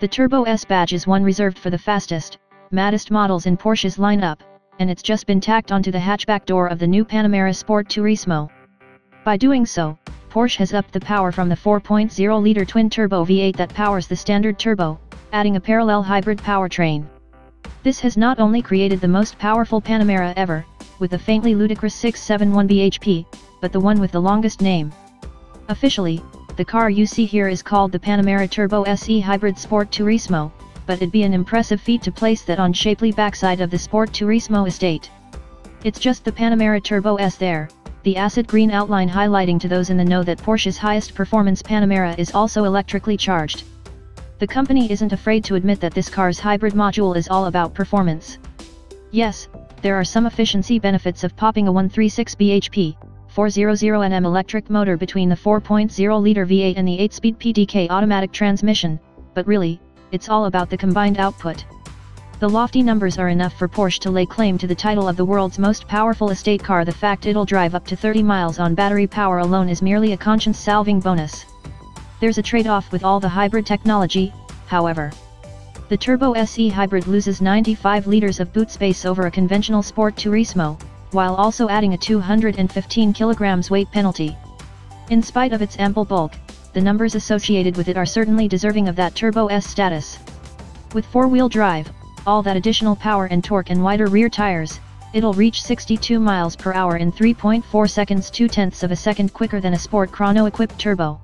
The Turbo S badge is one reserved for the fastest, maddest models in Porsche's lineup, and it's just been tacked onto the hatchback door of the new Panamera Sport Turismo. By doing so, Porsche has upped the power from the 4.0-liter twin-turbo V8 that powers the standard turbo, adding a parallel hybrid powertrain. This has not only created the most powerful Panamera ever, with the faintly ludicrous 671 bhp, but the one with the longest name. Officially, the car you see here is called the Panamera Turbo SE Hybrid Sport Turismo, but it'd be an impressive feat to place that on shapely backside of the Sport Turismo estate. It's just the Panamera Turbo S there, the acid green outline highlighting to those in the know that Porsche's highest performance Panamera is also electrically charged. The company isn't afraid to admit that this car's hybrid module is all about performance. Yes, there are some efficiency benefits of popping a 136 bhp, 400 Nm electric motor between the 4.0-liter V8 and the 8-speed PDK automatic transmission, but really, it's all about the combined output. The lofty numbers are enough for Porsche to lay claim to the title of the world's most powerful estate car. The fact it'll drive up to 30 miles on battery power alone is merely a conscience-salving bonus. There's a trade-off with all the hybrid technology, however. The Turbo SE Hybrid loses 95 liters of boot space over a conventional Sport Turismo, while also adding a 215 kilograms weight penalty. In spite of its ample bulk, the numbers associated with it are certainly deserving of that Turbo S status. With four-wheel drive, all that additional power and torque and wider rear tires, it'll reach 62 miles per hour in 3.4 seconds, 0.2 of a second quicker than a Sport Chrono-equipped turbo.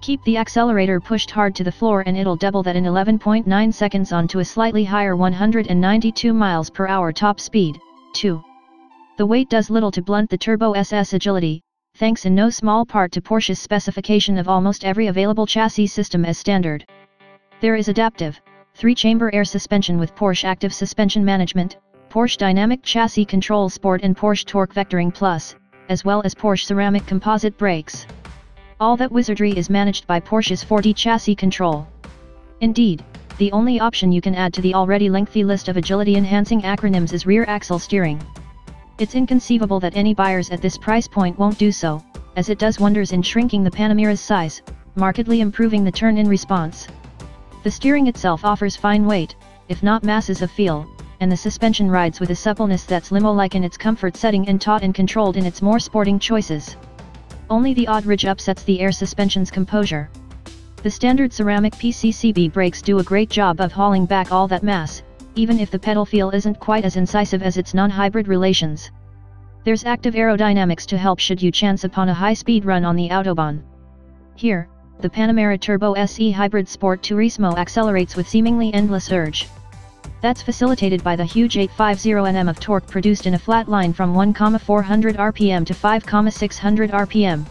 Keep the accelerator pushed hard to the floor and it'll double that in 11.9 seconds onto a slightly higher 192 miles per hour top speed, too. The weight does little to blunt the Turbo SS agility, thanks in no small part to Porsche's specification of almost every available chassis system as standard. There is adaptive, 3-chamber air suspension with Porsche Active Suspension Management, Porsche Dynamic Chassis Control Sport and Porsche Torque Vectoring Plus, as well as Porsche Ceramic Composite Brakes. All that wizardry is managed by Porsche's 4D chassis control. Indeed, the only option you can add to the already lengthy list of agility-enhancing acronyms is rear axle steering. It's inconceivable that any buyers at this price point won't do so, as it does wonders in shrinking the Panamera's size, markedly improving the turn-in response. The steering itself offers fine weight, if not masses of feel, and the suspension rides with a suppleness that's limo-like in its comfort setting and taut and controlled in its more sporting choices. Only the odd ridge upsets the air suspension's composure. The standard ceramic PCCB brakes do a great job of hauling back all that mass, even if the pedal feel isn't quite as incisive as its non-hybrid relations. There's active aerodynamics to help should you chance upon a high-speed run on the Autobahn. Here, the Panamera Turbo SE Hybrid Sport Turismo accelerates with seemingly endless urge. That's facilitated by the huge 850 Nm of torque produced in a flat line from 1,400 rpm to 5,600 rpm.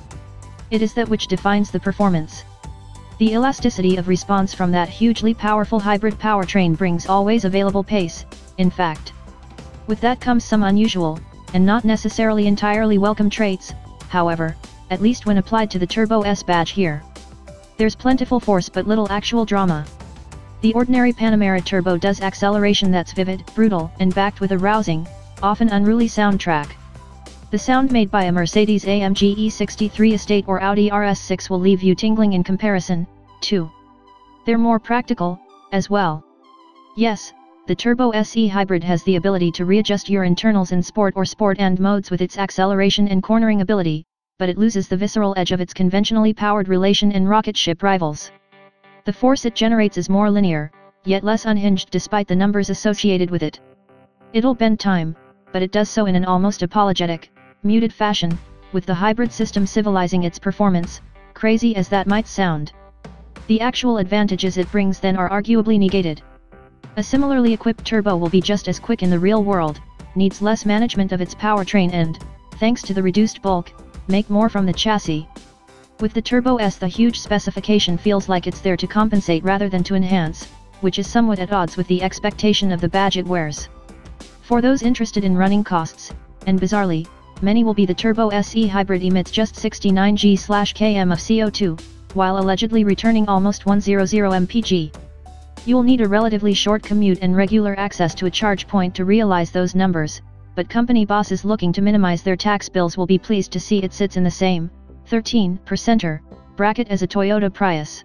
It is that which defines the performance. The elasticity of response from that hugely powerful hybrid powertrain brings always available pace, in fact. With that comes some unusual, and not necessarily entirely welcome traits, however, at least when applied to the Turbo S badge here. There's plentiful force but little actual drama. The ordinary Panamera Turbo does acceleration that's vivid, brutal, and backed with a rousing, often unruly soundtrack. The sound made by a Mercedes-AMG E63 Estate or Audi RS6 will leave you tingling in comparison, too. They're more practical, as well. Yes, the Turbo SE Hybrid has the ability to readjust your internals in sport or sport and modes with its acceleration and cornering ability, but it loses the visceral edge of its conventionally powered relation and rocket ship rivals. The force it generates is more linear, yet less unhinged despite the numbers associated with it. It'll bend time, but it does so in an almost apologetic, muted fashion, with the hybrid system civilizing its performance, crazy as that might sound. The actual advantages it brings then are arguably negated. A similarly equipped turbo will be just as quick in the real world, needs less management of its powertrain and, thanks to the reduced bulk, make more from the chassis. With the Turbo S, the huge specification feels like it's there to compensate rather than to enhance, which is somewhat at odds with the expectation of the badge it wears. For those interested in running costs, and bizarrely, many will be the Turbo SE Hybrid emits just 69 g/km of CO2, while allegedly returning almost 100 mpg. You'll need a relatively short commute and regular access to a charge point to realize those numbers, but company bosses looking to minimize their tax bills will be pleased to see it sits in the same 13% bracket as a Toyota Prius.